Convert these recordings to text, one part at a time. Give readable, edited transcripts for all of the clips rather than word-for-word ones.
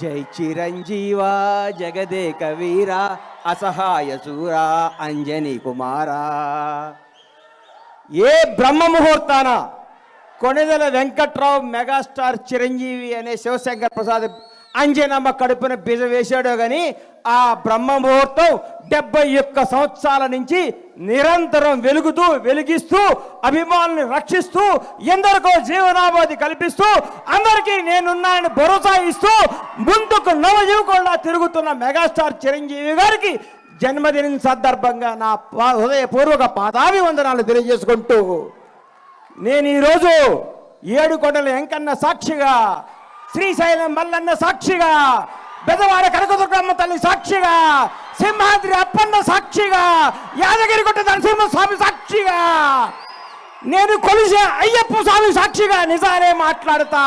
జై చిరంజీవా జగదేక వీరా అసహాయ శూరా అంజనీ కుమారా. ఏ బ్రహ్మ ముహూర్తాన కొణిదెల వెంకట్రావు మెగాస్టార్ చిరంజీవి అనే శివశంకర్ ప్రసాద్ అంజనమ్మ కడుపున బీజ వేశాడో కానీ ఆ బ్రహ్మ ముహూర్తం 71 సంవత్సరాల నుంచి నిరంతరం వెలిగిస్తూ అభిమానుల్ని రక్షిస్తూ ఎందరికో జీవనాభాది కల్పిస్తూ అందరికీ నేనున్నానని భరోసా ఇస్తూ ముందుకు నవజీవకుండా తిరుగుతున్న మెగాస్టార్ చిరంజీవి గారికి జన్మదినం సందర్భంగా నా హృదయపూర్వక పాదాభివందనాలు తెలియజేసుకుంటూ నేను ఈరోజు ఏడుకొండల వెంకన్న సాక్షిగా, శ్రీశైలం మల్లన్న సాక్షిగా, బెదవాడ కనకదుర్గమ్మ తల్లి సాక్షిగా, సింహాద్రి అప్పన్న సాక్షిగా, యాదగిరిగుట్ట నరసింహస్వామి సాక్షిగా, నేను కొలిసే అయ్యప్ప స్వామి సాక్షిగా నిజాలే మాట్లాడతా.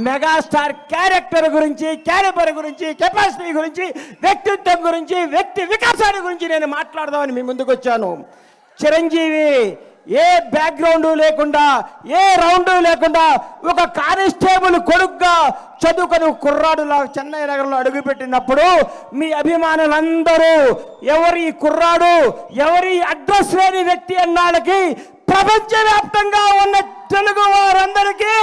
మెగాస్టార్ క్యారెక్టర్ గురించి, క్యాలిబర్ గురించి, కెపాసిటీ గురించి, వ్యక్తిత్వం గురించి, వ్యక్తి వికాసాన్ని గురించి నేను మాట్లాడదామని మీ ముందుకు వచ్చాను. చిరంజీవి ఏ బ్యాక్గ్రౌండ్ లేకుండా, ఏ రౌండ్ లేకుండా ఒక కానిస్టేబుల్ కొడుకుగా చదువుకొని కుర్రాడులా చెన్నై నగరంలో అడుగుపెట్టినప్పుడు మీ అభిమానులందరూ ఎవరి కుర్రాడు, ఎవరి అడ్రస్ లేని వ్యక్తి అన్నాళ్ళకి ప్రపంచవ్యాప్తంగా ఉన్న తెలుగు వారందరికీ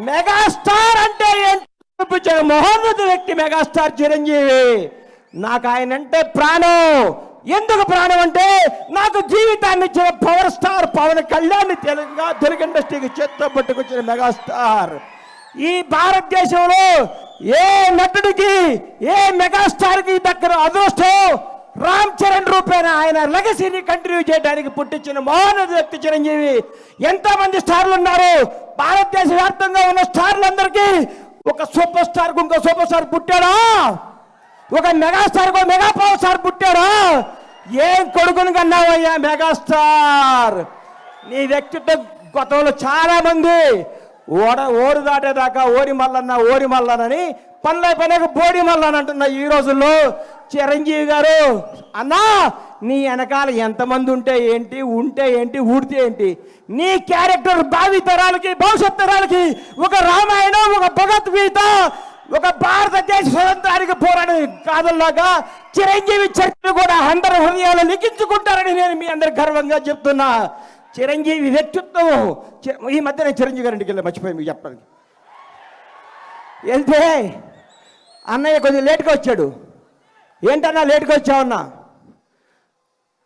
మెగాస్టార్ అంటే ఏంటో మహోన్నత వ్యక్తి మెగాస్టార్ చిరంజీవి. నాకు ఆయన అంటే ప్రాణం. ఎందుకు ప్రాణం అంటే నాకు జీవితాన్ని ఇచ్చిన పవర్ స్టార్ పవన్ కళ్యాణ్ తెలుగు ఇండస్ట్రీకి చేత్తో పట్టుకొచ్చిన మెగాస్టార్. ఈ భారతదేశంలో ఏ నటుడికి, ఏ మెగాస్టార్కి దగ్గర అదృష్టం రామ్ చరణ్ రూపేణ ఆయన లెగసీని కంటిన్యూ చేయడానికి పుట్టించిన మహోన్నత వ్యక్తి చిరంజీవి. ఎంతమంది స్టార్లు ఉన్నారు భారతదేశ వ్యాప్తంగా ఉన్న స్టార్లందరికీ ఒక సూపర్ స్టార్కు ఇంకో సూపర్ స్టార్ పుట్టాడా? ఒక మెగాస్టార్కు మెగా పవర్ స్టార్ పుట్టాడా? ఏం కొడుకుని కన్నావయ్యా మెగాస్టార్. నీ వ్యక్తిత్వం గతంలో చాలా మంది ఓరు దాటేదాకా ఓరి మల్లనని పనిలేక బోడి మల్లన్ అంటున్న ఈ రోజుల్లో చిరంజీవి గారు అన్నా నీ వెనకాల ఎంతమంది ఉంటే ఏంటి, ఊడితే ఏంటి? నీ క్యారెక్టర్ భావి తరాలకి, భవిష్యత్ తరాలకి ఒక రామాయణం, ఒక భగవద్గీత, ఒక భారతదేశ స్వతంత్రానికి పోరాడే కాదల్లాగా చిరంజీవి చరిత్ర కూడా అందరి హృదయాలు లిఖించుకుంటారని నేను మీ అందరు గర్వంగా చెప్తున్నా. చిరంజీవి వ్యక్తిత్వం ఈ మధ్య నేను చిరంజీవి గారింటికి వెళ్ళి మర్చిపోయి మీకు చెప్పడానికి వెళ్తే అన్నయ్య కొంచెం లేట్గా వచ్చాడు. ఏంటన్నా లేట్గా వచ్చావన్నా?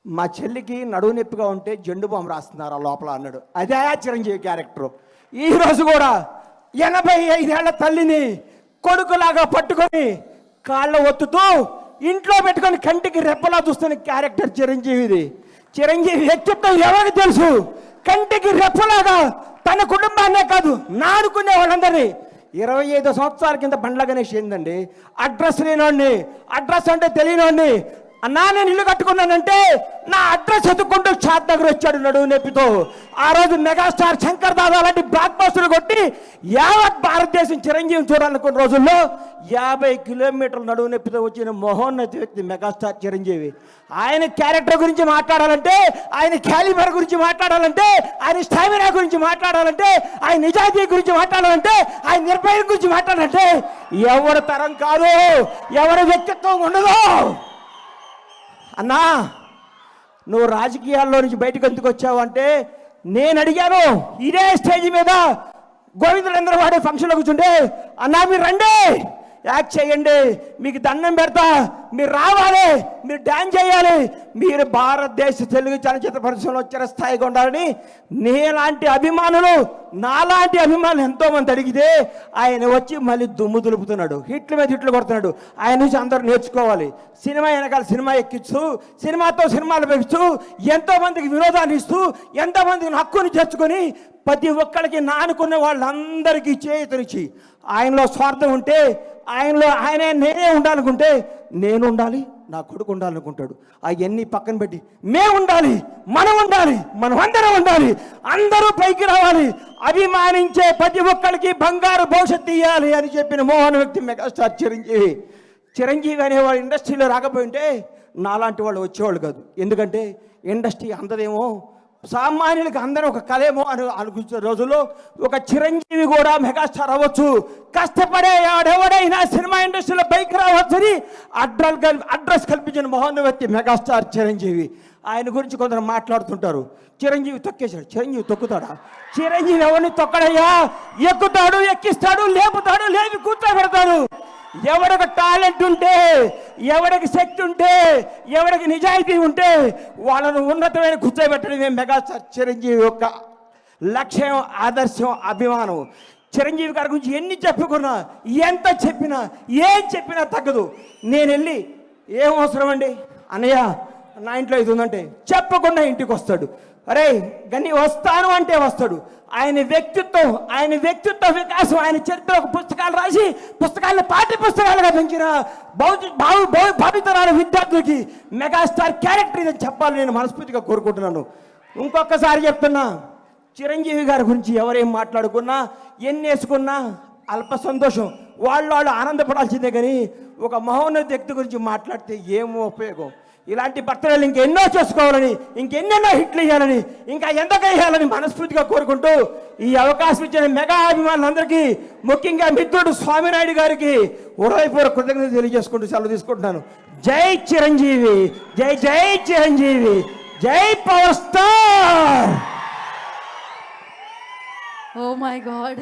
మా చెల్లికి నడువు నొప్పిగా ఉంటే జెండు బాంబు రాస్తున్నారు ఆ లోపల అన్నాడు. అదే చిరంజీవి క్యారెక్టరు. ఈరోజు కూడా 85 ఏళ్ల తల్లిని కొడుకులాగా పట్టుకొని కాళ్ళ ఒత్తుతూ ఇంట్లో పెట్టుకొని కంటికి రెప్పలా చూస్తున్న క్యారెక్టర్ చిరంజీవిది. చిరంజీవి వ్యక్తిత్వం ఎవరికి తెలుసు? కంటికి రెప్పలాగా తన కుటుంబాన్నే కాదు నాడుకునే వాళ్ళందరినీ. 25 సంవత్సరాల కింద బండ్ల గణేష్ ఏందండి అడ్రస్ లేనోడిని, అడ్రస్ అంటే తెలియనోడిని. అన్నా నేను ఇల్లు కట్టుకున్నానంటే నా అడ్రస్ ఎత్తుకుంటూ షాద్ నగర్ వచ్చాడు నడువు నొప్పితో. ఆ రోజు మెగాస్టార్ శంకర్ దాదా లాంటి బ్లాక్ బస్టర్లు కొట్టి యావత్ భారతదేశం చిరంజీవిని చూడాలనుకున్న రోజుల్లో 50 కిలోమీటర్లు నడువు నొప్పితో వచ్చిన మహోన్నత వ్యక్తి మెగాస్టార్ చిరంజీవి. ఆయన క్యారెక్టర్ గురించి మాట్లాడాలంటే, ఆయన క్యాలిబర్ గురించి మాట్లాడాలంటే, ఆయన స్టామినా గురించి మాట్లాడాలంటే, ఆయన నిజాయితీ గురించి మాట్లాడాలంటే, ఆయన నిర్భయం గురించి మాట్లాడాలంటే ఎవరి తరం కాదు, ఎవరి వ్యక్తిత్వం ఉండదు. అన్నా నువ్వు రాజకీయాల్లో నుంచి బయటకు ఎందుకు వచ్చావు అంటే నేను అడిగాను. ఇదే స్టేజ్ మీద గోవిందులందరూ వాడే ఫంక్షన్లో కూర్చుంటే అన్నా మీరు రండి, యాక్ట్ చేయండి, మీకు దండం పెడతా, మీరు రావాలి, మీరు డ్యాన్స్ చేయాలి, మీరు భారతదేశ తెలుగు చలనచిత్ర పరిశ్రమలో వచ్చిన స్థాయిగా ఉండాలని నాలాంటి అభిమానులు ఎంతోమంది అడిగితే ఆయన వచ్చి మళ్ళీ దుమ్ము దులుపుతున్నాడు, హిట్ల మీద హిట్లు కొడుతున్నాడు. ఆయన నుంచి అందరూ నేర్చుకోవాలి. సినిమా వెనకాల సినిమా ఎక్కిస్తూ, సినిమాతో సినిమాలు పెంచుతూ, ఎంతోమందికి వినోదాన్ని ఇస్తూ, ఎంతోమందికి హక్కుని చేర్చుకొని ప్రతి ఒక్కరికి నానుకున్న వాళ్ళందరికీ చేతునిచ్చి ఆయనలో స్వార్థం ఉంటే ఆయనే నేనే ఉండాలనుకుంటే నేను ఉండాలి, నా కొడుకు ఉండాలనుకుంటాడు. అవన్నీ పక్కన పెట్టి మేము ఉండాలి, మనం అందరం ఉండాలి, అందరూ పైకి రావాలి, అభిమానించే ప్రతి ఒక్కరికి బంగారు భవిష్యత్తు ఇవ్వాలి అని చెప్పిన మోహన వ్యక్తి మెగాస్టార్ చిరంజీవి. చిరంజీవి అనేవాడు ఇండస్ట్రీలో రాకపోయింటే నాలాంటి వాళ్ళు వచ్చేవాళ్ళు కాదు. ఎందుకంటే ఇండస్ట్రీ అందదేమో సామాన్యులకి అందరూ ఒక కలేమో అని అనుకునే రోజుల్లో ఒక చిరంజీవి కూడా మెగాస్టార్ అవ్వచ్చు, కష్టపడే ఎవడైనా సినిమా ఇండస్ట్రీలో పైకి రావచ్చని అడ్రస్ కల్పించిన మహోన్నత మెగాస్టార్ చిరంజీవి. ఆయన గురించి కొందరు మాట్లాడుతుంటారు, చిరంజీవి తొక్కేశాడు. చిరంజీవి తొక్కుతాడా? చిరంజీవి ఎవరిని తొక్కడయ్యా? ఎక్కుతాడు, ఎక్కిస్తాడు, లేపుతాడు, లేపి కూర్చోబెడతాడు. ఎవడికి టాలెంట్ ఉంటే, ఎవడికి శక్తి ఉంటే, ఎవడికి నిజాయితీ ఉంటే వాళ్ళను ఉన్నతమైన కూర్చోబెట్టడమే మెగాస్టార్ చిరంజీవి యొక్క లక్ష్యం, ఆదర్శం, అభిమానం. చిరంజీవి గారి గురించి ఎన్ని చెప్పుకున్నా, ఎంత చెప్పినా, ఏం చెప్పినా తగ్గదు. నేను వెళ్ళి ఏం అవసరం అండి అన్నయ్య నా ఇంట్లో ఇది ఉందంటే చెప్పకుండా ఇంటికి వస్తాడు. అరే గని వస్తాను అంటే వస్తాడు. ఆయన వ్యక్తిత్వ వికాసం, ఆయన చరిత్ర పుస్తకాలు రాసి పుస్తకాలను పాఠ్య పుస్తకాలుగా పెంచిన భావితరాల విద్యార్థులకి మెగాస్టార్ క్యారెక్టర్ ఇదని చెప్పాలని నేను మనస్ఫూర్తిగా కోరుకుంటున్నాను. ఇంకొకసారి చెప్తున్నా, చిరంజీవి గారి గురించి ఎవరేం మాట్లాడుకున్నా, ఎన్ని వేసుకున్నా అల్ప సంతోషం, వాళ్ళు ఆనందపడాల్సిందే. కానీ ఒక మహోన్నత వ్యక్తి గురించి మాట్లాడితే ఏమో ఉపయోగం. ఇలాంటి భక్తులు ఇంకెన్నో చేసుకోవాలని, ఇంకెన్నెన్నో హిట్లు ఇవ్వాలని, ఇంకా ఎంతగా వేయాలని మనస్ఫూర్తిగా కోరుకుంటూ ఈ అవకాశం ఇచ్చిన మెగా అభిమానులందరికీ, ముఖ్యంగా మిత్రుడు స్వామినాయుడు గారికి హృదయపూర్వక కృతజ్ఞతలు తెలియజేసుకుంటూ సెలవు తీసుకుంటున్నాను. జై చిరంజీవి, జై జై చిరంజీవి, జై power star. Oh my God.